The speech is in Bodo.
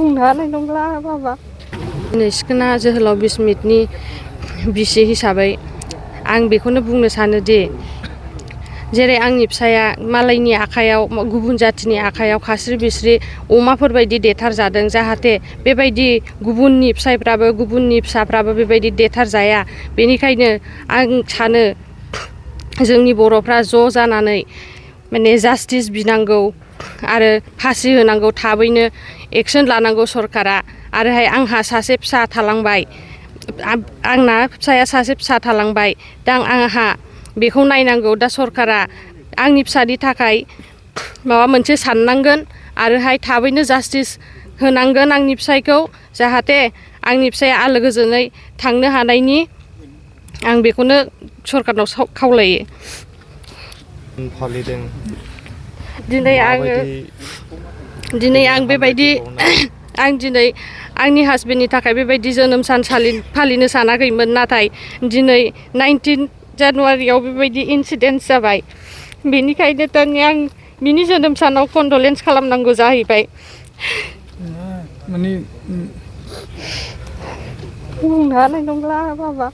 बुंनो हानाय नंला बाबा दिनै सिखोना जोहोलाव बिस्मितनि बिसि हिसाबै आं बेखौनो बुंनो सानोदि जेरै आंनि फिसाया मालायनि आखायाव गुबुन जाथिनि आखायाव खास्रि बिस्रि अमाफोरबायदि देथारजादों जाहाथे बेबायदि गुबुननि फिसायफ्राबो गुबुननि फिसाफ्राबो बेबायदि देथारजाया बेनिखायनो आं सानो जोंनि बर'फ्रा ज' जानानै माने जास्टिस बिनांगौ आरो फासि होनांगौ थाबैनो एक्सन लानांगौ सरकारा आरोहाय आंहा सासे फिसा थालांबाय आंना फिसाया सासे फिसा थालांबाय दा आंहा बेखौ नायनांगौ दा सरकारा आंनि फिसानि थाखाय माबा मोनसे साननांगोन आरोहाय थाबैनो जास्टिस होनांगोन आंनि फिसायखौ जाहाथे आंनि फिसाया आलो गोजोनै थांनो हानायनि आं बेखौनो सरकारनाव खावलायो दिनै आं बेबायदि आं दिनै आंनि हासबेन्डनि थाखाय बेबायदि जोनोम सान फालिनो सानाखैमोन नाथाय दिनै 19 जानुवारियाव बेबायदि इनसिडेन्ट जाबाय बेनिखायनो तारमाने आं बिनि जोनोम सानाव कन्डलेन्स खालामनांगौ जाहैबाय माने बुंनो हानाय नंला बाबा